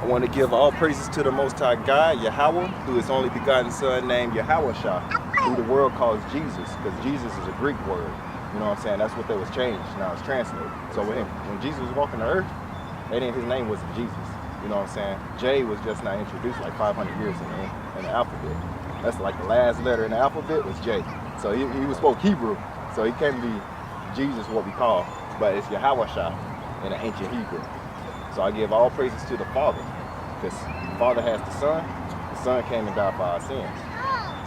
I want to give all praises to the Most High God, Yahweh, through His only begotten Son named Yahweh-Shah, who the world calls Jesus, because Jesus is a Greek word. You know what I'm saying? That's what they was changed. Now it's translated. So when Jesus was walking the earth, his name wasn't Jesus. You know what I'm saying? J was just not introduced like 500 years in the alphabet. That's like the last letter in the alphabet was J. So he spoke Hebrew. So he can't be Jesus, what we call, but it's Yahweh-Shah in the ancient Hebrew. So I give all praises to the Father, because the Father has the Son came and died for our sins.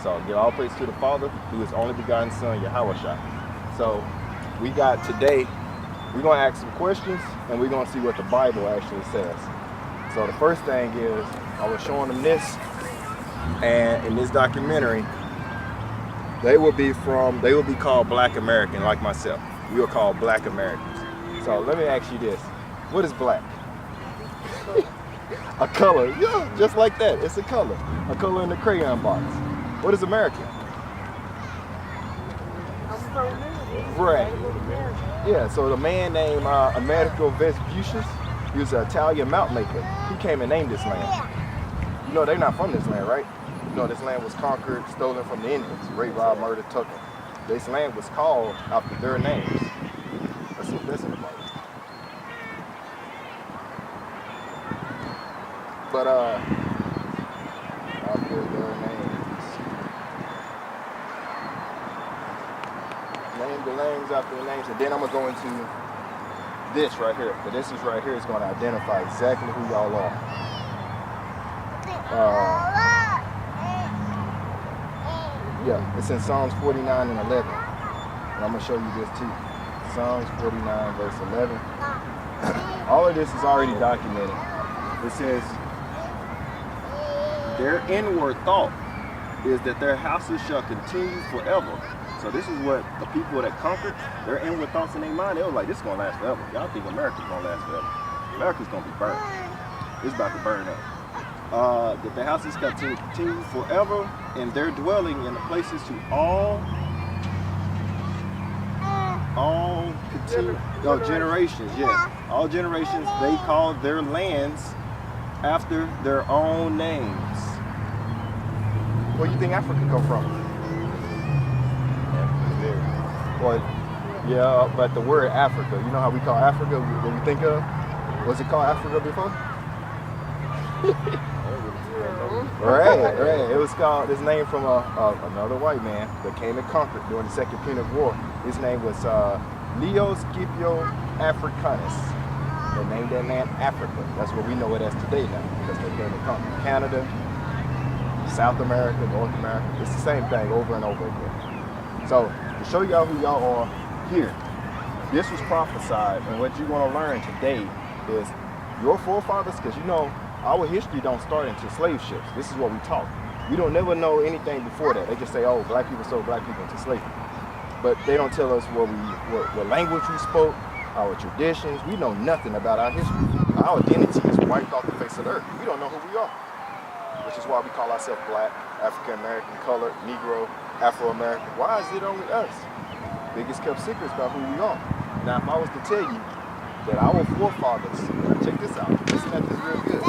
So I give all praise to the Father, through His only begotten Son, Yahweh-Shah. So we got today, we're going to ask some questions, and we're going to see what the Bible actually says. So the first thing is, I was showing them this, and in this documentary, they will be called Black American, like myself. We are called Black Americans. So let me ask you this, what is black? A color, yeah, just like that. It's a color in the crayon box. What is American? Right. Yeah, so the man named Amerigo Vespucius, he was an Italian map maker. He came and named this land. You know, they're not from this land, right? You know, this land was conquered, stolen from the Indians, raped, robbed, murdered, took them. This land was called after their names. Let's see if that's in the Bible. But after their names. Name the names after the names, and then I'm gonna go into this right here. But this is right here is gonna identify exactly who y'all are. Yeah, it's in Psalms 49 and 11. And I'm gonna show you this too. Psalms 49 verse 11. All of this is already documented. It says, their inward thought is that their houses shall continue forever. So this is what the people that conquered, their inward thoughts in their mind, they were like, this is going to last forever. Y'all think America's going to last forever. America's going to be burned. It's about to burn up. That their houses continue forever, and they're dwelling in the places to all generations, yeah. All generations, they call their lands after their own names. Where do you think Africa come from? Well, yeah, but the word Africa, you know how we call Africa, what we think of? Was it called Africa before? Right. It was called, it's named from another white man that came and conquered during the Second Punic War. His name was Leo Scipio Africanus. They named that land Africa. That's what we know it as today now, because they came and conquered Canada, South America, North America. It's the same thing over and over again. So to show y'all who y'all are here, this was prophesied, and what you're going to learn today is your forefathers, because you know our history don't start until slave ships. This is what we taught. We don't never know anything before that. They just say, oh, black people sold black people into slavery. But they don't tell us what language we spoke, our traditions. We know nothing about our history. Our identity is wiped off the face of the earth. We don't know who we are, which is why we call ourselves black, African American, colored, Negro, Afro-American. Why is it only us? Biggest kept secrets about who we are. Now, if I was to tell you that our forefathers, check this out, listen at this real good.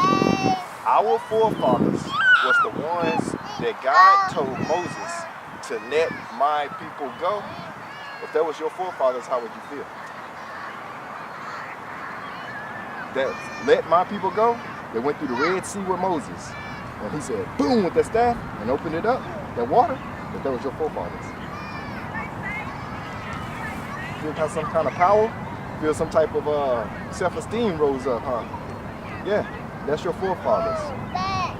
Our forefathers was the ones that God told Moses to let my people go. If that was your forefathers, how would you feel? That let my people go? They went through the Red Sea with Moses. And he said, boom, with that staff, and opened it up, that water, that was your forefathers. Feel some kind of power? Feel some type of self-esteem rose up, huh? Yeah, that's your forefathers.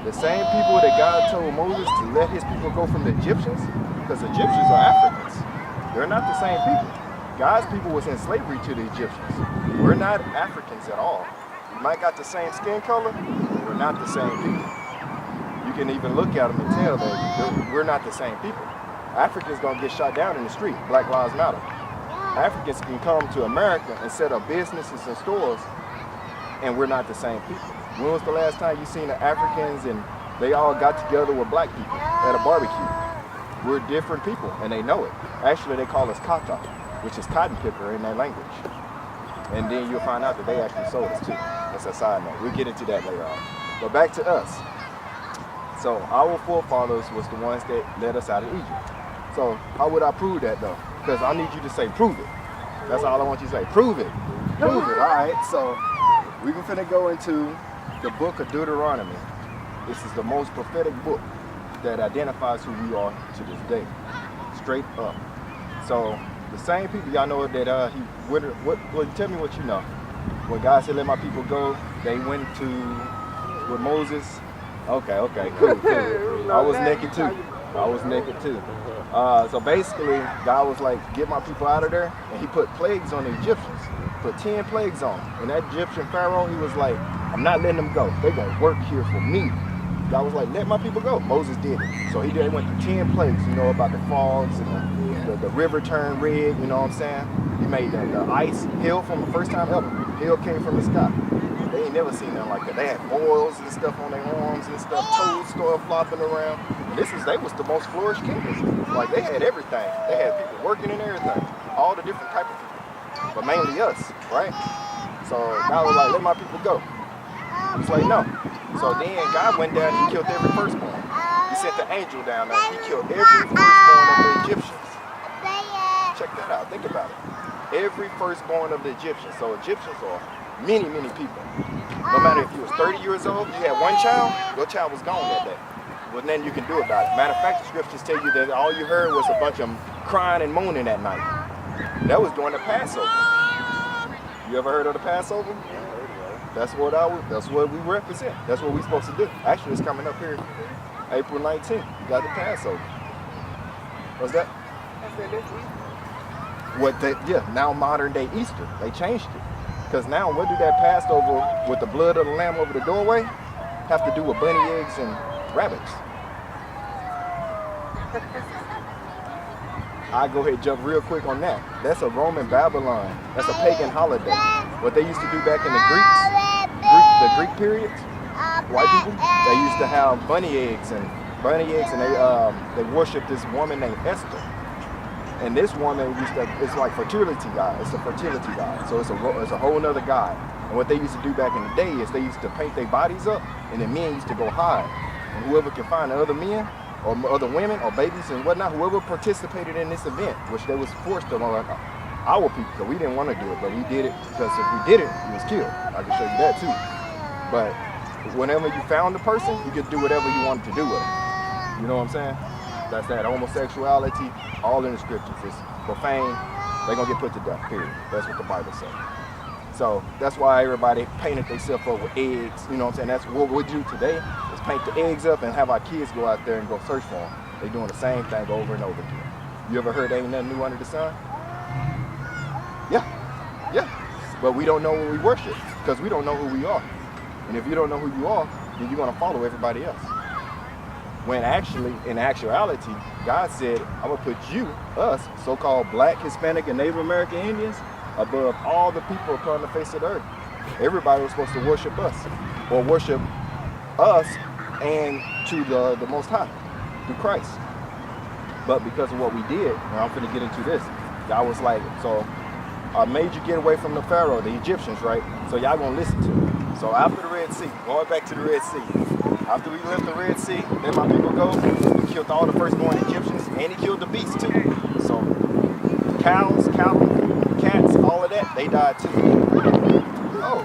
The same people that God told Moses to let his people go from the Egyptians, because the Egyptians are Africans. They're not the same people. God's people was in slavery to the Egyptians. We're not Africans at all. We might got the same skin color, but we're not the same people. You can even look at them and tell that we're not the same people. Africans gonna get shot down in the street. Black Lives Matter. Africans can come to America and set up businesses and stores, and we're not the same people. When was the last time you seen the Africans and they all got together with black people at a barbecue? We're different people, and they know it. Actually, they call us kata, which is cotton picker in their language. And then you'll find out that they actually sold us too. That's a side note. We'll get into that later on. But back to us. So our forefathers was the ones that led us out of Egypt. So how would I prove that though? Because I need you to say, prove it. That's all I want you to say, prove it. Prove it, all right? So we're finna go into the book of Deuteronomy. This is the most prophetic book that identifies who we are to this day, straight up. So the same people, y'all know that tell me what you know. When God said, let my people go, they went to, with Moses. Okay, cool. I was naked too. So basically, God was like, get my people out of there, and he put plagues on the Egyptians. Put 10 plagues on them. And that Egyptian Pharaoh, he was like, I'm not letting them go. They're going to work here for me. God was like, let my people go. Moses did it. So he went through 10 plagues, you know, about the frogs and the river turned red, you know what I'm saying? He made the ice, hail from the first time ever. Hail came from the sky. They ain't never seen nothing like that. They had boils and stuff on their arms and stuff, toads started flopping around. And they was the most flourished kingdoms. Like they had everything. They had people working and everything. All the different type of people. But mainly us, right? So God was like, let my people go. He was like, no. So then God went down and he killed every firstborn. He sent the angel down there. He killed every firstborn of the Egyptians. Check that out. Think about it. Every firstborn of the Egyptians. So Egyptians are many, many people. No matter if you was 30 years old, you had one child, your child was gone that day. Well, nothing you can do about it. Matter of fact, the scriptures tell you that all you heard was a bunch of them crying and moaning that night. That was during the Passover. You ever heard of the Passover? That's what we represent. That's what we're supposed to do. Actually, it's coming up here April 19th. You got the Passover. What's that? Now modern day Easter. They changed it. Because now what do that Passover with the blood of the lamb over the doorway have to do with bunny eggs and rabbits? I go ahead and jump real quick on that. That's a Roman Babylon. That's a pagan holiday. What they used to do back in the Greek periods, white people, they used to have bunny eggs and they worshiped this woman named Esther. And this woman it's like fertility god. It's a fertility god. So it's a whole nother god. And what they used to do back in the day is they used to paint their bodies up, and the men used to go hide. And whoever can find other men or other women or babies and whatnot, whoever participated in this event, which they was forced on our people, because we didn't want to do it, but we did it because if we did it, we was killed. I can show you that too. But whenever you found a person, you could do whatever you wanted to do with it. You know what I'm saying? That's that homosexuality, all in the scriptures. It's profane. They're going to get put to death, period. That's what the Bible says. So that's why everybody painted themselves up with eggs. You know what I'm saying? That's what we do today, is paint the eggs up and have our kids go out there and go search for them. They're doing the same thing over and over again. You ever heard ain't nothing new under the sun? Yeah. But we don't know what we worship because we don't know who we are. And if you don't know who you are, then you're going to follow everybody else. When actually, in actuality, God said, I'm going to put you, us, so-called Black, Hispanic, and Native American Indians, above all the people upon the face of the earth. Everybody was supposed to worship us, or worship us and to the Most High, through Christ. But because of what we did, and I'm going to get into this, God was like, so I made you get away from the Pharaoh, the Egyptians, right? So y'all going to listen to me. So after the Red Sea, going back to the Red Sea, after we left the Red Sea, let my people go, he killed all the firstborn Egyptians, and he killed the beasts too. So cows, cattle, cats, all of that, they died too. Oh,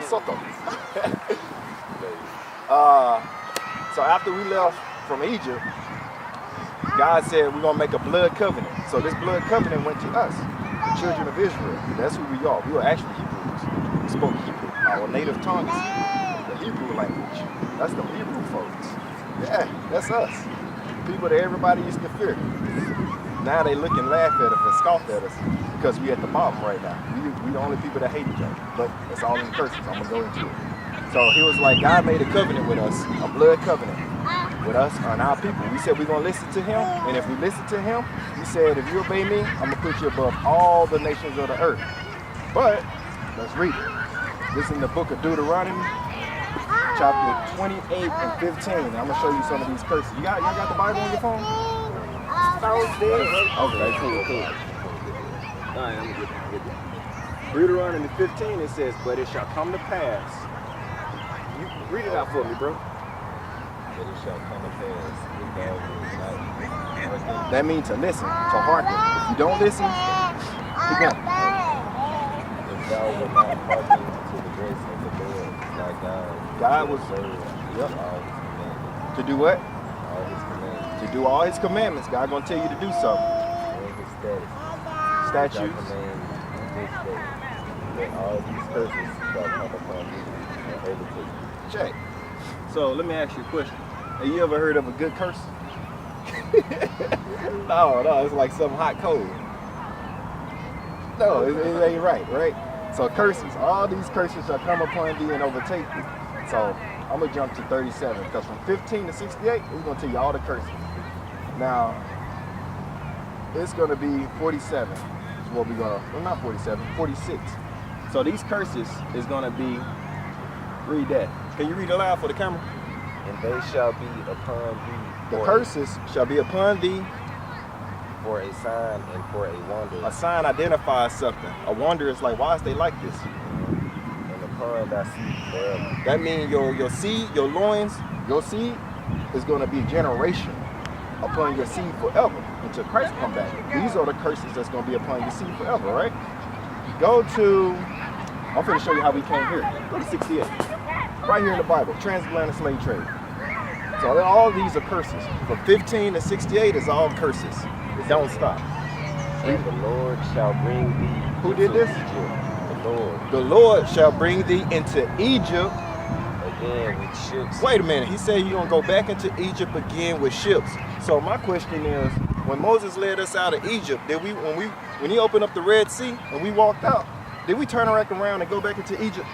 Soto. So after we left from Egypt, God said we're going to make a blood covenant. So this blood covenant went to us, the children of Israel. That's who we are. We were actually Hebrews. We spoke Hebrew. Our native tongue is the Hebrew language. That's the Hebrew folks. Yeah, that's us. People that everybody used to fear. Now they look and laugh at us and scoff at us because we at the bottom right now. We the only people that hate each other. But it's all in the curses. I'm going to go into it. So he was like, God made a covenant with us, a blood covenant with us and our people. We said we're going to listen to him. And if we listen to him, he said, if you obey me, I'm going to put you above all the nations of the earth. But let's read it. This is in the book of Deuteronomy, chapter 28 and 15. I'm going to show you some of these curses. Y'all got the Bible on your phone? Okay, cool. All right, I'm going to get it. Deuteronomy 15, it says, but it shall come to pass You read it out for me, bro. But it shall come to pass, if thou wilt not hearken. That means to listen, to hearken. If you don't listen, keep going. If thou wilt not hearken to the voice of the Lord thy God, God was observe all his commandments. to do what? All his commandments. To do all his commandments. God gonna tell you to do something. And his statutes. Statutes. This day. That all these curses shall come upon thee and overtake thee. Check. So let me ask you a question. Have you ever heard of a good curse? No, it's like something hot cold. No, it ain't right? So curses, all these curses shall come upon thee and overtake thee. So I'm gonna jump to 37 because from 15 to 68, we're gonna tell you all the curses. Now, it's gonna be 47. Is what we're gonna, well not 47, 46. So these curses is gonna be, read that. Can you read it aloud for the camera? And they shall be upon thee The for curses shall be upon thee. for a sign and for a wonder. A sign identifies something. A wonder is like, why is they like this? And upon thy seed forever. That means your seed, your loins, your seed is going to be generation upon your seed forever until Christ come back. These are the curses that's going to be upon your seed forever, right? Go to, I'm going to show you how we came here. Go to 68. Right here in the Bible, transatlantic slave trade. So all these are curses. From 15 to 68 is all curses. It don't stop. And the Lord shall bring thee. Who did this? Egypt. The Lord. The Lord shall bring thee into Egypt. Again with ships. Wait a minute. He said you're going to go back into Egypt again with ships. So my question is, when Moses led us out of Egypt, did we, when he opened up the Red Sea and we walked out, did we turn around and go back into Egypt?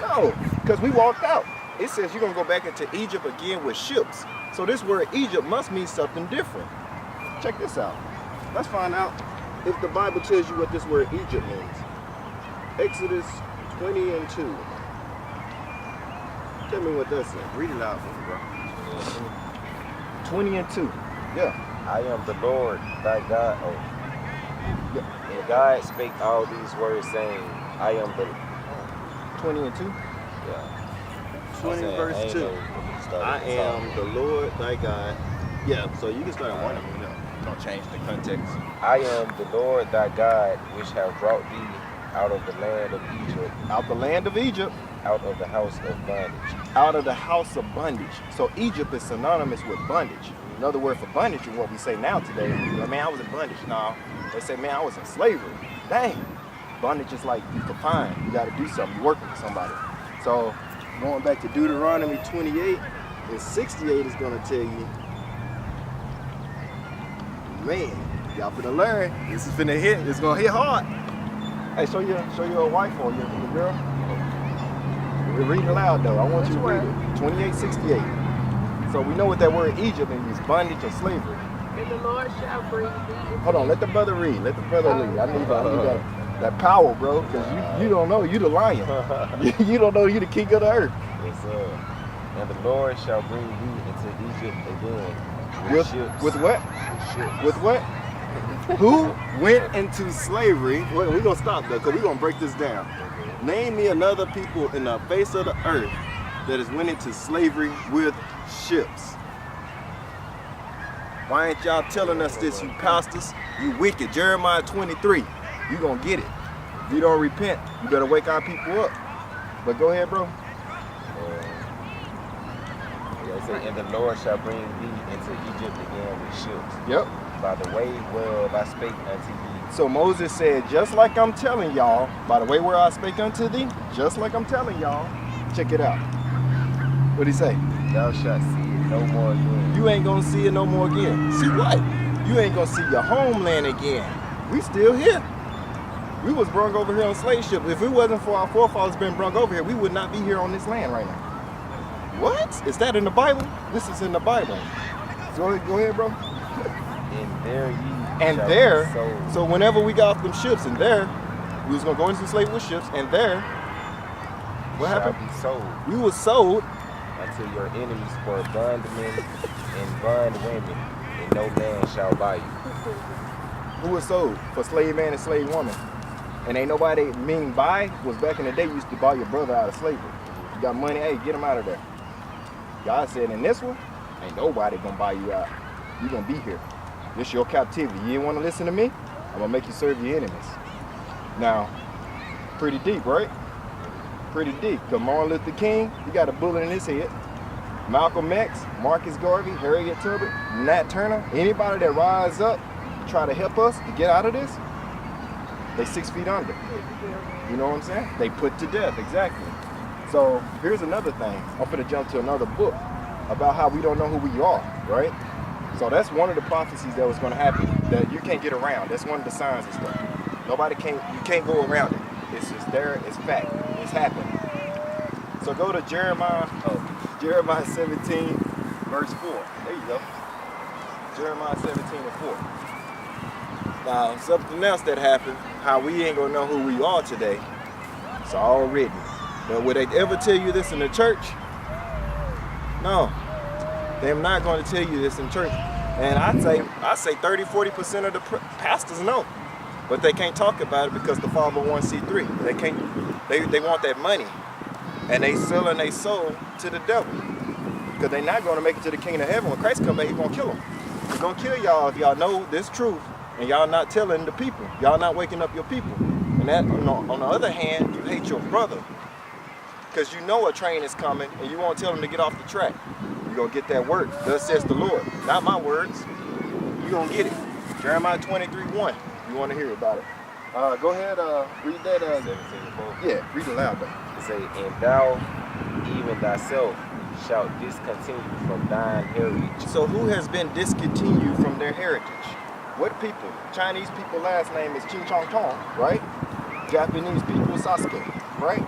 No, because we walked out. It says you're going to go back into Egypt again with ships. So this word Egypt must mean something different. Check this out. Let's find out if the Bible tells you what this word Egypt means. Exodus 20 and 2. Tell me what that says. Read it out for me, bro. 20 and 2. Yeah. I am the Lord thy God. Oh. Yeah. And God spake all these words, saying, I am the 20 and 2. Yeah. 20 verse 2. I am the Lord thy God. Yeah, so you can start at one of them. Don't change the context. I am the Lord thy God, which have brought thee out of the land of Egypt. Out the land of Egypt. Out of the house of bondage. Out of the house of bondage. So Egypt is synonymous with bondage. Another word for bondage is what we say now today. Man, I was in bondage. No, they say, man, I was in slavery. Dang. Bondage is like you confined. You got to do something. You're working with somebody. So going back to Deuteronomy 28 and 68 is going to tell you, man, y'all finna learn. This is finna hit. It's gonna hit hard. Hey, show your wife or your girl. Read it aloud though. I want you to read it. 28:68. So we know what that word Egypt means: bondage or slavery. And the Lord shall bring thee. Hold on, let the brother read. Let the brother read. I need that power, bro, because you don't know. You the lion. You don't know. You the king of the earth. Yes, sir. And the Lord shall bring thee into Egypt again. With what? With what? Who went into slavery? We're going to stop though, because we're going to break this down. Name me another people in the face of the earth that has went into slavery with ships. Why ain't y'all telling us this, you pastors? You wicked. Jeremiah 23. You going to get it. If you don't repent, you better wake our people up. But go ahead, bro. And the Lord shall bring thee into Egypt again with ships. Yep. By the way whereof I spake unto thee. So Moses said, just like I'm telling y'all, by the way where I spake unto thee, just like I'm telling y'all, check it out. What'd he say? Thou shalt see it no more again. You ain't gonna see it no more again. See what? You ain't gonna see your homeland again. We still here. We was brung over here on slave ship. If it wasn't for our forefathers being brung over here, we would not be here on this land right now. What? Is that in the Bible? This is in the Bible. Go ahead, bro. And there ye and shall there, be sold. so whenever we got off them ships, and there, we was gonna go into slavery with ships, and there, what happened? Shall be sold We was sold unto your enemies for bondmen and bondwomen, and no man shall buy you. Who was sold? For slave man and slave woman. And ain't nobody mean buy was back in the day you used to buy your brother out of slavery. You got money, hey, get them out of there. God said in this one, ain't nobody gonna buy you out. You gonna be here. This your captivity. You didn't want to listen to me? I'm gonna make you serve your enemies. Now, pretty deep, right? Pretty deep. Because Martin Luther King, he got a bullet in his head. Malcolm X, Marcus Garvey, Harriet Tubman, Nat Turner, anybody that rise up to try to help us to get out of this, they 6 feet under. You know what I'm saying? They put to death, exactly. So here's another thing. I'm gonna jump to another book about how we don't know who we are, right? So that's one of the prophecies that was gonna happen that you can't get around. That's one of the signs and stuff. You can't go around it. It's just there, it's fact, it's happening. So go to Jeremiah 17, verse 4. There you go. Jeremiah 17 and 4. Now, something else that happened, how we ain't gonna know who we are today, it's all written. But would they ever tell you this in the church? No. They're not gonna tell you this in church. And I say 30, 40% of the pastors know. But they can't talk about it because the 501c3. They want that money. And they selling their soul to the devil. Because they're not going to make it to the kingdom of heaven. When Christ come back, he's going to kill them. He's going to kill y'all if y'all know this truth and y'all not telling the people. Y'all not waking up your people. And that, on the other hand, you hate your brother. Because you know a train is coming and you won't tell them to get off the track. You're going to get that word. Thus says the Lord. Not my words. You're going to get it. Jeremiah 23:1. You want to hear about it. Go ahead, read that. 17 Yeah, read it loud though. It say, and thou, even thyself, shalt discontinue from thine heritage. So who has been discontinued from their heritage? What people? Chinese people last name is Ching Chong Chong, right? Japanese people Sasuke, right?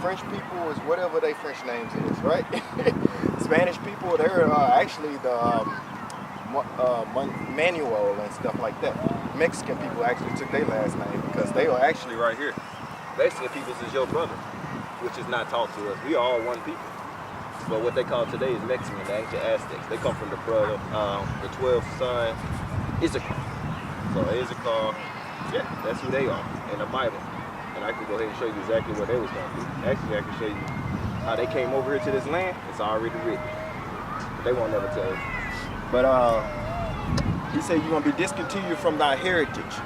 French people is whatever their French names is, right? Spanish people, they're actually the Manuel and stuff like that. Mexican people actually took their last name because they are actually right here. Mexican people is your brother, which is not taught to us. We are all one people. But what they call today is Mexican, the ancient Aztecs. They come from the 12th son, Issachar. So Issachar, yeah, that's who they are in the Bible. And I can go ahead and show you exactly what they was going to do. Actually, I can show you how they came over here to this land. It's already written. But they won't never tell us. But he said you're gonna be discontinued from thy heritage.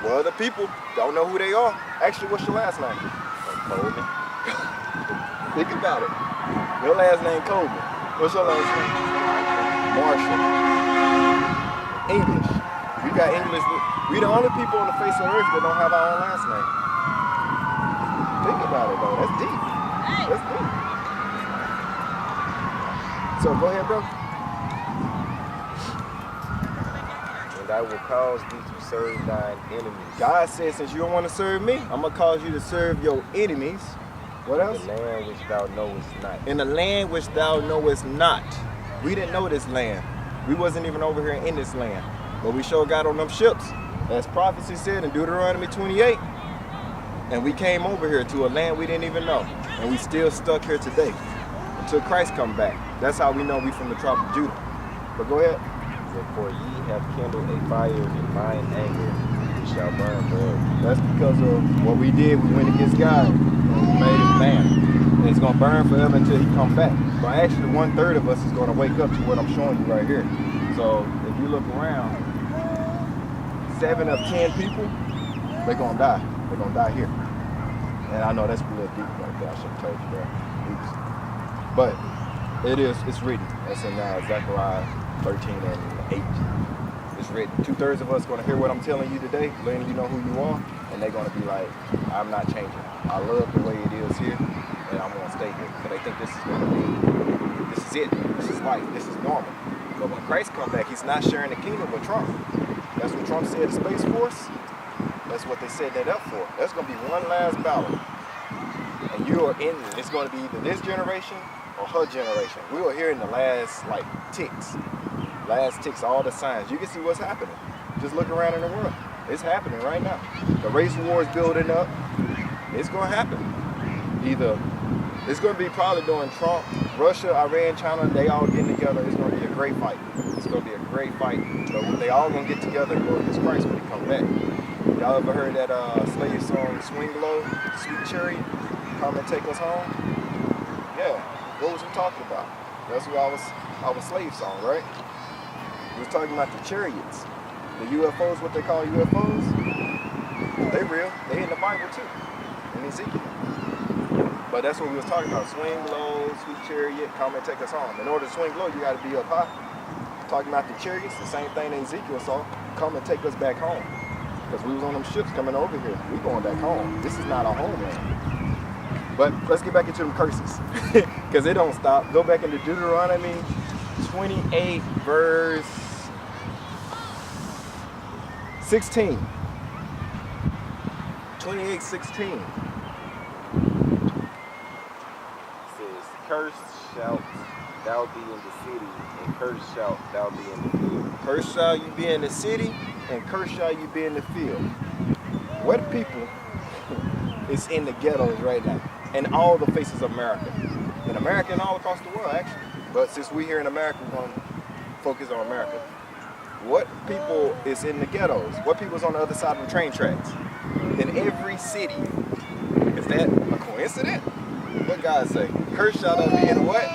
Well, the people don't know who they are. Actually, what's your last name? Coleman. Think about it. Your last name Coleman. What's your last name? Marshall. English. We got English. We the only people on the face of the earth that don't have our own last name. Think about it though. That's deep. That's deep. So go ahead, bro. I will cause thee to serve thine enemies. God said, since you don't want to serve me, I'm going to cause you to serve your enemies. What else? In the land which thou knowest not. In the land which thou knowest not. We didn't know this land. We wasn't even over here in this land. But we sure got on them ships. As prophecy said in Deuteronomy 28. And we came over here to a land we didn't even know. And we still stuck here today. Until Christ come back. That's how we know we from the tribe of Judah. But go ahead. For ye have kindled a fire in mine anger, it shall burn forever. That's because of what we did. We went against God and we made him man. And it's going to burn forever until he come back. So actually 1/3 of us is going to wake up to what I'm showing you right here. So if you look around, 7 of 10 people, they're going to die. They're going to die here. And I know that's a little deep right there. I should have told you that. Oops. But it's written. That's in Zechariah 13 and 8. It's written. 2/3 of us going to hear what I'm telling you today, letting you know who you are, and they're going to be like, I'm not changing. I love the way it is here, and I'm going to stay here. So they think this is going to be, this is it. This is life. This is normal. But when Christ come back, he's not sharing the kingdom with Trump. That's what Trump said to Space Force. That's what they set that up for. That's going to be one last battle. And you are in it. It's going to be either this generation or her generation. We are here in the last ticks. Last ticks, all the signs. You can see what's happening. Just look around in the world. It's happening right now. The race war is building up. It's going to happen. Either it's going to be probably during Trump, Russia, Iran, China, they all getting together. It's going to be a great fight. It's going to be a great fight. But they all going to get together and go against Christ when he come back. Y'all ever heard that slave song, Swing Low, Sweet Cherry? come and take us home. Yeah, what was we talking about? That's what our slave song, right? We was talking about the chariots. The UFOs, what they call UFOs, they real. They in the Bible too, in Ezekiel. But that's what we was talking about. Swing low, sweet chariot, come and take us home. In order to swing low, you got to be up high. Talking about the chariots, the same thing that Ezekiel saw. Come and take us back home. Because we was on them ships coming over here. We going back home. This is not our homeland. But let's get back into them curses. Because it don't stop. Go back into Deuteronomy 28 verse 16. 28:16. Says, cursed shalt thou be in the city, and cursed shalt thou be in the field. Cursed shall you be in the city, and cursed shall you be in the field. What people is in the ghettos right now? In all the faces of America. In America and all across the world, actually. But since we here in America, we're going to focus on America. What people is in the ghettos? What people's on the other side of the train tracks? In every city. Is that a coincidence? What God say? Cursed shall thou be in what?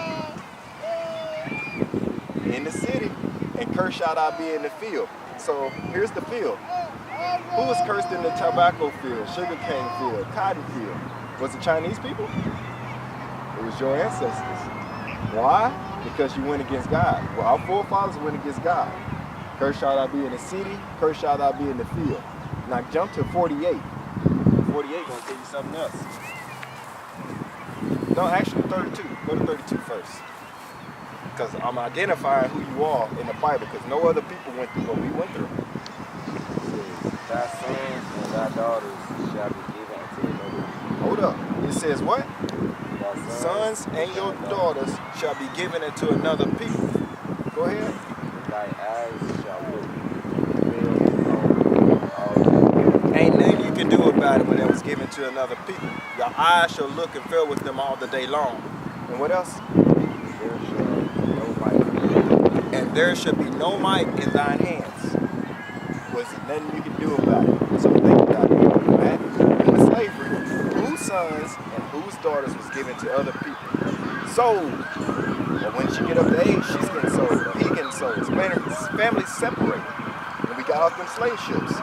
In the city. And cursed shall thou be in the field. So here's the field. Who was cursed in the tobacco field, sugarcane field, cotton field? Was it Chinese people? It was your ancestors. Why? Because you went against God. Well, our forefathers went against God. Cursed shall thou be in the city, cursed shall thou be in the field. Now jump to 48. 48 gonna tell you something else. No, actually 32. Go to 32 first. Because I'm identifying who you are in the Bible, because no other people went through what we went through. Thy sons and thy daughters shall be given unto another. Hold up. It says what? Thy Sons and your daughters shall be given into another people. Go ahead. Thy eyes shall look. Ain't nothing you can do about it when it was given to another people. Your eyes shall look and fill with them all the day long. And what else? There shall be no might in thine hands. Was nothing you can do about it. So think about it. Right? In the slavery, whose sons and whose daughters was given to other people? Sold. But when she get up to age, she's getting sold. He getting sold. Families separated. And we got off them slave ships.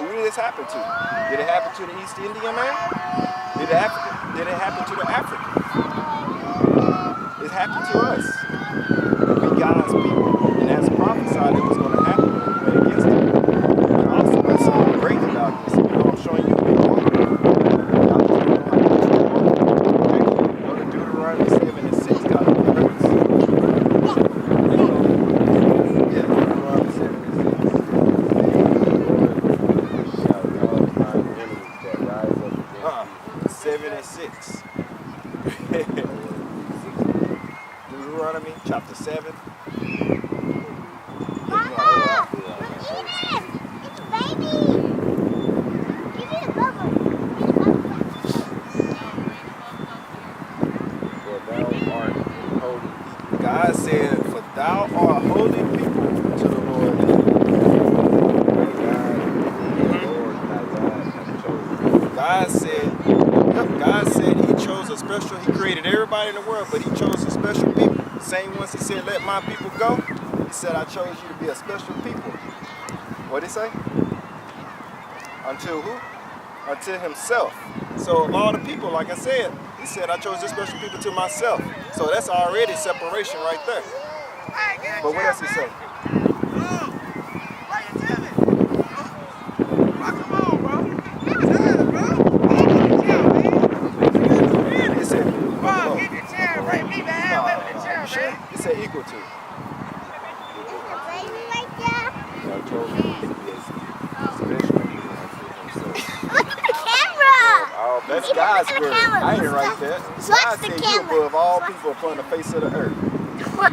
Who did this happen to? Did it happen to the East Indian man? Did it happen to the African? It happened to us. God's people, and as prophesied it was going to happen when we went against it. And also what's something great about this, I'm showing you the walk. Go to Deuteronomy 7 and 6, God. Yeah, Deuteronomy 7 and 6. 7 and 6. Deuteronomy chapter 7. Mama! It's a baby! Give me the bubble. For thou art a holy people. God said, for thou art a holy people to the Lord. God said he chose a special, he created everybody in the world, but he chose a special people. Same ones he said, let my people go. He said, I chose you to be a special people. What did he say? Until who? Until himself. So of all the people, like I said, he said, I chose this special people to myself. So that's already separation right there. But what else he say? He said, he said equal to. That's God's word. I didn't write that. God said you above all people upon the face of the earth. Wow,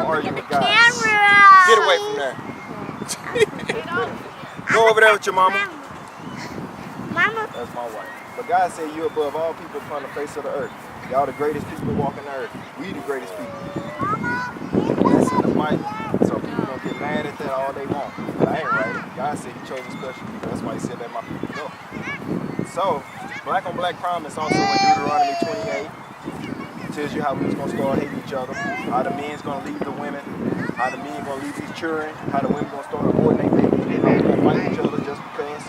Now, look at the God. camera. Get away from there. Go over there with your mama. Mama. That's my wife. But God said you above all people upon the face of the earth. Y'all the greatest people walking the earth. We the greatest people. That's in the Bible. So people gonna get mad at that all they want. But I ain't right. God said he chose a special people. That's why he said let my people go. So black on black crime is also in Deuteronomy 28. It tells you how we was going to start hating each other, how the men's going to leave the women, how the men going to leave these children, how the women going to start aborting their babies, how we're going to fight each other just because.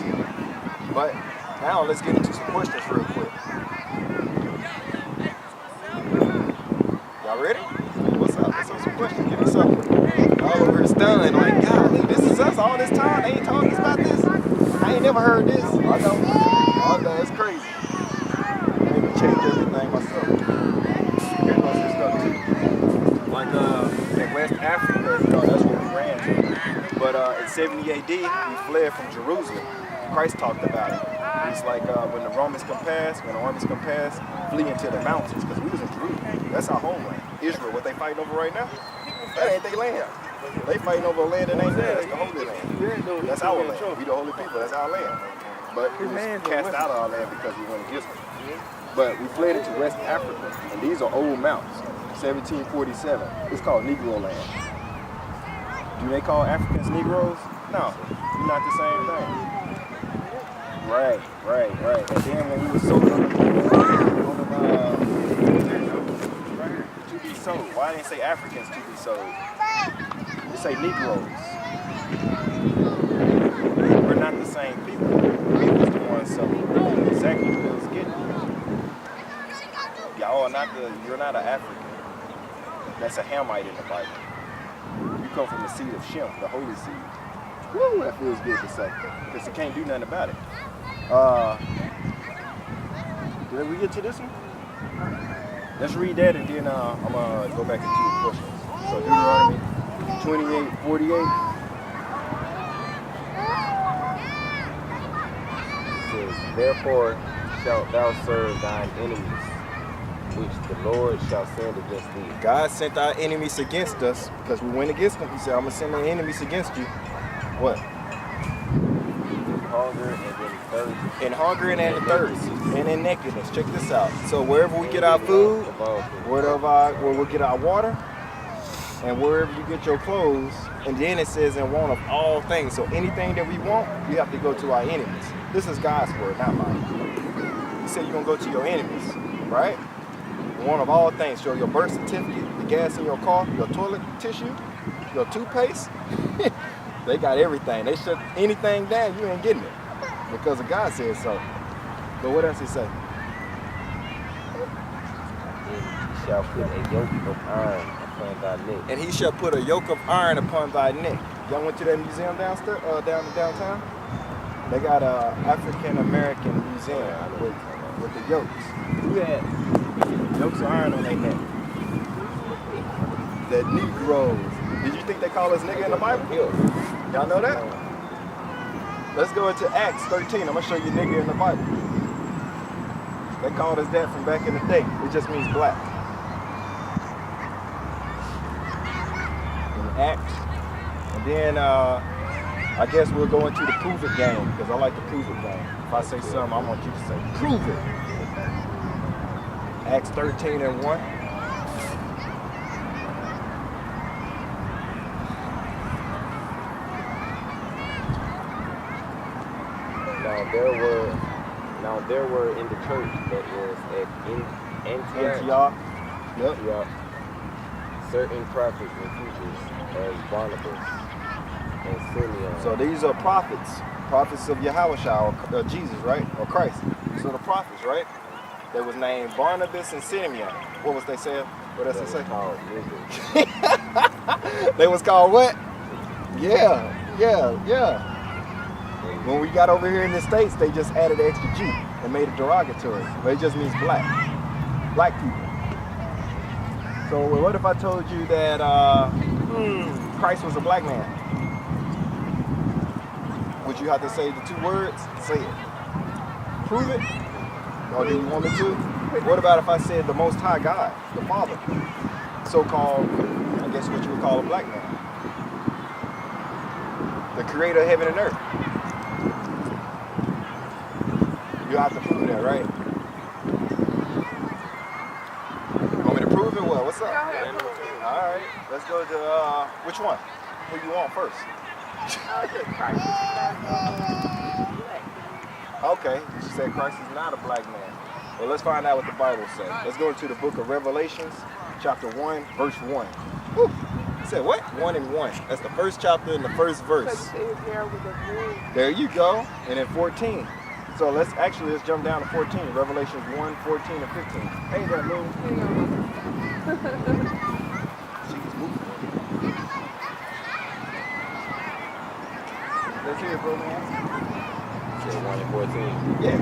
But now let's get into some questions real quick. Y'all ready? What's up? Let's have some questions. Give me something. All over here stunned, like, golly, this is us all this time. They ain't talking about this. I ain't never heard this. I know. Oh, no, it's crazy. I even change everything myself. Here's my stuff too. Like in West Africa, that's where we ran to. But in 70 AD, we fled from Jerusalem. Christ talked about it. It's like when the Romans come past, when the armies come past, flee into the mountains, because we was in Jerusalem. That's our homeland. Israel, what they fighting over right now, that ain't their land. They fighting over a land that ain't theirs. That's the holy land. That's our land. We the holy people. That's our land. But we was cast out of our land because we went against them. But we fled into West Africa, and these are old maps. 1747. It's called Negro land. Do they call Africans Negroes? No, we're not the same thing. Right. And then when we were sold on them, to be sold. Why didn't they say Africans to be sold? They say Negroes. We're not the same people. We was the ones sold. Exactly what it was getting. Y'all are not you're not an African. That's a Hamite in the Bible. You come from the seed of Shem, the holy seed. Woo, that feels good to say. Because you can't do nothing about it. Did we get to this one? Let's read that and then I'm going to go back into the questions. So Deuteronomy 28:48. It says, therefore shalt thou serve thine enemies, which the Lord shall send against thee. God sent our enemies against us because we went against them. He said, I'm going to send the enemies against you. What? Hunger and in thirst. In hunger and in thirst. And in nakedness. Check this out. So wherever we get our food, where we get our water, and wherever you get your clothes, and then it says in want of all things. So anything that we want, we have to go to our enemies. This is God's word, not mine. He said you're going to go to your enemies, right? Want of all things. Show your birth certificate, the gas in your car, your toilet tissue, your toothpaste. They got everything. They shut anything down, you ain't getting it. Because God said so. But what else he say? And he shall put a yoke of iron upon thy neck. And he shall put a yoke of iron upon thy neck. Y'all went to that museum downstairs, downtown? They got a African American museum with the yokes. Who had yokes of iron on their neck? The Negroes. Did you think they call us nigga in the Bible? Y'all know that? Let's go into Acts 13. I'm going to show you nigga in the Bible. They called us that from back in the day. It just means black. In Acts. And then I guess we'll go into the prove it game because I like the prove it game. If I say something, I want you to say prove it. Acts 13:1. Now there were in the church that was at Antioch, certain prophets and teachers as Barnabas and Simeon. So these are prophets of Yahushua, or Jesus, right? Or Christ. These are the prophets, right? They was named Barnabas and Simeon. What was they saying? What else they say? Called They was called what? Yeah. When we got over here in the States, they just added an extra G and made it derogatory. But it just means black. Black people. So what if I told you that Christ was a black man? Would you have to say the two words? Say it. Prove it? Or do you want me to? What about if I said the Most High God, the Father? So-called, I guess what you would call a black man. The creator of heaven and earth. You have to prove that, right? Want me to prove it? Well, what's up? Go ahead, prove it. All right, let's go to, which one? Who you want first? Christ is black. Okay, she said Christ is not a black man. Well, let's find out what the Bible says. Let's go into the book of Revelations, chapter 1, verse 1. Whew. It said what? 1 and 1. That's the first chapter and the first verse. His hair was a green. There you go. And then 14. So let's jump down to 14. Revelations 1, 14, and 15. Hey there, Lou. She's moving. Let's hear it, bro, man. Said 1 and 14. Yeah.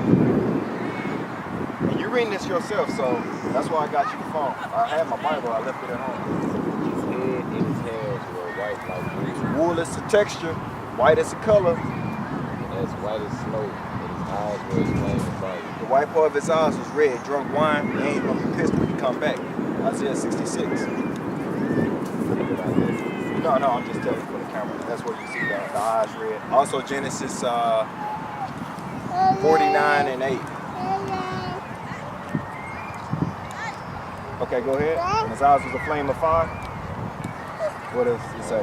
And you're reading this yourself, so that's why I got you the phone. I had my Bible, I left it at home. His head and his hands were white like wool. Wool is the texture, white is the color. And as white as snow, and his eyes were as flame as fire. The white part of his eyes was red, drunk wine, he ain't gonna be pissed when he come back. Isaiah 66. No, I'm just telling you for the camera. That's where you see the eyes red. Also Genesis 49 and 8. Okay, go ahead. And his eyes was a flame of fire. What does it say?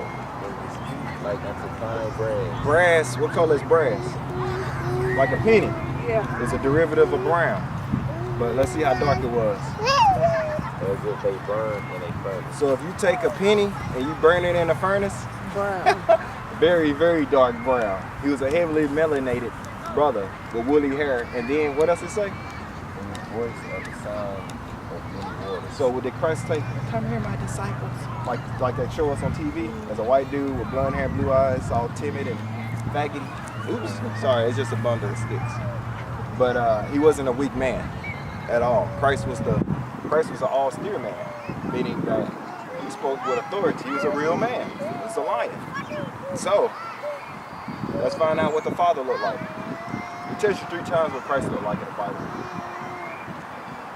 Like unto fine brass. Brass, what color is brass? Like a penny. Yeah. It's a derivative of brown. But let's see how dark it was. As if they burn in a furnace. So if you take a penny and you burn it in a furnace, Brown. very, very dark brown. He was a heavily melanated brother with woolly hair. And then what else it say? In the voice of the sound of many waters. So did Christ say, "Come here, my disciples"? Like they show us on TV as a white dude with blonde hair, blue eyes, all timid and faggoty. Oops, sorry, it's just a bundle of sticks. But he wasn't a weak man at all. Christ was an austere man, meaning that he spoke with authority. He was a real man. He was a lion. So let's find out what the Father looked like. It tells you 3 times what Christ looked like in the Bible.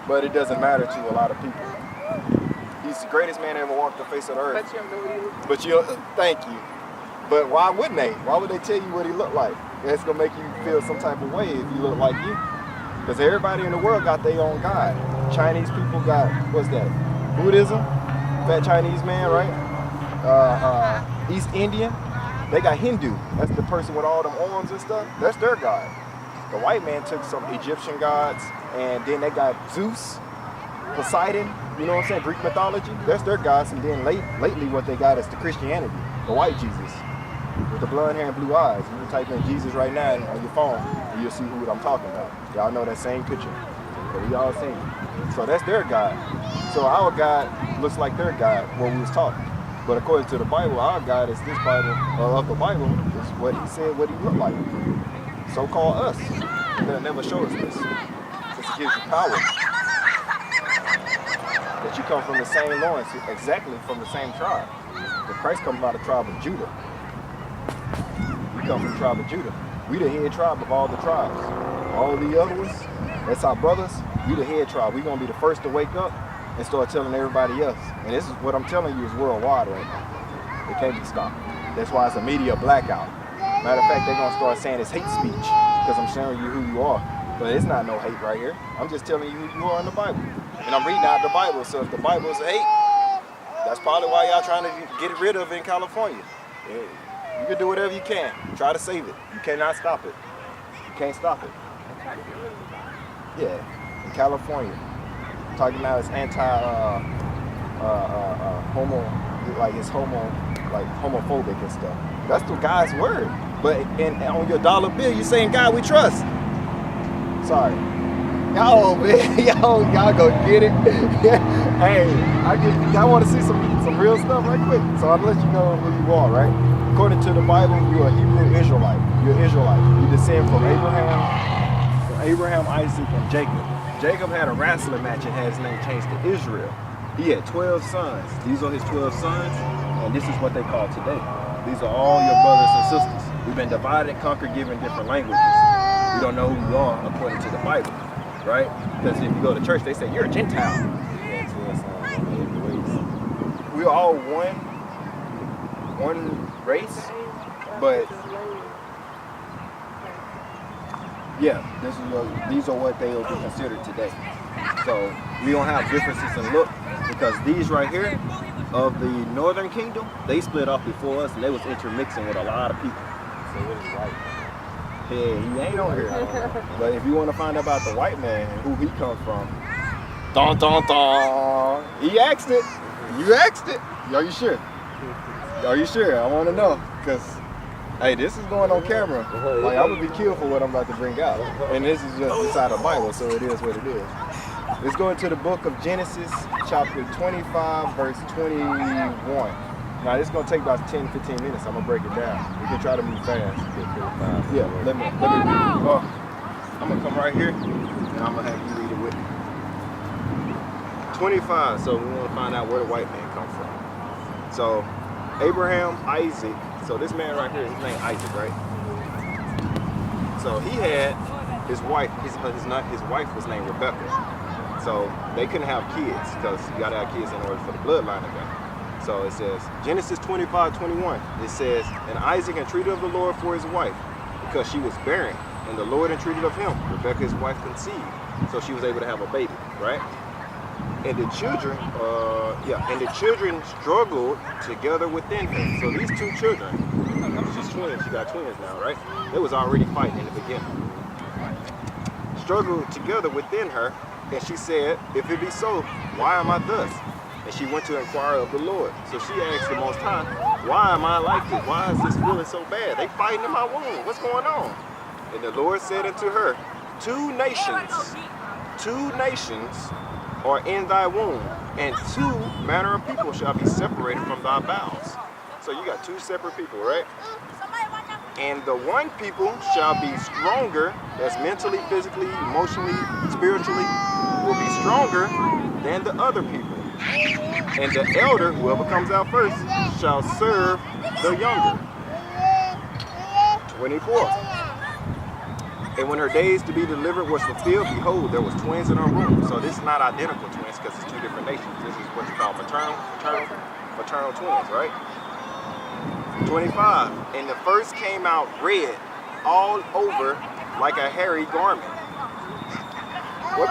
But it doesn't matter to a lot of people. He's the greatest man that ever walked the face of the earth. But you don't know what he looks But you, thank you. But why wouldn't they? Why would they tell you what he looked like? It's gonna make you feel some type of way if you look like you. Because everybody in the world got their own God. Chinese people got, what's that? Buddhism, fat Chinese man, right? East Indian, they got Hindu. That's the person with all them arms and stuff. That's their God. The white man took some Egyptian gods, and then they got Zeus, Poseidon, you know what I'm saying? Greek mythology. That's their gods, and then lately what they got is the Christianity, the white Jesus, with the blonde hair and blue eyes. You can type in Jesus right now on your phone, and you'll see who I'm talking about. Y'all know that same picture, but we all seen it. So that's their God. So our God looks like their God, what we was taught. But according to the Bible, our God is this Bible, of the Bible, is what he said, what he looked like. So-called us. They'll never show us this. Because it gives you power. That you come from the same loins, exactly from the same tribe. But Christ comes out of the tribe of Judah. We come from the tribe of Judah. We the head tribe of all the tribes. All the other ones, that's our brothers. We the head tribe. We're gonna be the first to wake up and start telling everybody else. And this is what I'm telling you is worldwide right now. It can't be stopped. That's why it's a media blackout. Matter of fact, they're gonna start saying it's hate speech because I'm showing you who you are. But it's not no hate right here. I'm just telling you who you are in the Bible. And I'm reading out the Bible. So if the Bible is hate, that's probably why y'all trying to get rid of it in California. You can do whatever you can. Try to save it. You cannot stop it. You can't stop it. Yeah, in California. Talking about it's homo, like it's homophobic and stuff. That's the God's word. But on your dollar bill, you're saying, God, we trust. Sorry. Y'all, man, y'all go get it. Hey, I want to see some real stuff right quick. So I'll let you know who you are, right? According to the Bible, you're a Hebrew Israelite. You're an Israelite. You descend from Abraham, Isaac, and Jacob. Jacob had a wrestling match and had his name changed to Israel. He had 12 sons. These are his 12 sons, and this is what they call today. These are all your brothers and sisters. We've been divided, conquered, given different languages. We don't know who you are according to the Bible, right? Because if you go to church, they say you're a Gentile. We're all one race, but yeah, these are what they will be considered today. So we don't have differences in look because these right here of the Northern Kingdom, they split off before us and they was intermixing with a lot of people. So what is white? Yeah, he ain't on here. But if you want to find out about the white man and who he comes from, dun dun dun. He asked it. You asked it. Are you sure? Are you sure? I want to know, cause hey, this is going on camera. Like I'm gonna be killed for what I'm about to bring out, and this is just inside the Bible, so it is what it is. Let's go into the book of Genesis, chapter 25, verse 21. Now this is gonna take about 10-15 minutes. I'm gonna break it down. We can try to move fast. Yeah, let me read it. I'm gonna come right here, and I'm gonna have you read it with me. 25. So we want to find out where the white man comes from. So Abraham, Isaac. So this man right here, his name Isaac, right? So he had his wife. His wife was named Rebecca. So they couldn't have kids because you gotta have kids in order for the bloodline to go. So it says, Genesis 25:21, it says, and Isaac entreated of the Lord for his wife, because she was barren, and the Lord entreated of him. Rebekah, his wife, conceived, so she was able to have a baby, right? And the children struggled together within her. So these two children, she's twins, she got twins now, right? They was already fighting in the beginning. Struggled together within her, and she said, if it be so, why am I thus? And she went to inquire of the Lord. So she asked the Most High, why am I like this? Why is this feeling so bad? They fighting in my womb. What's going on? And the Lord said unto her, two nations are in thy womb, and two manner of people shall be separated from thy bowels. So you got two separate people, right? And the one people shall be stronger, that's mentally, physically, emotionally, spiritually, will be stronger than the other people. And the elder, whoever comes out first, shall serve the younger. 24. And when her days to be delivered was fulfilled, behold, there was twins in her womb. So this is not identical twins because it's two different nations. This is what you call maternal twins, right? 25. And the first came out red all over like a hairy garment. What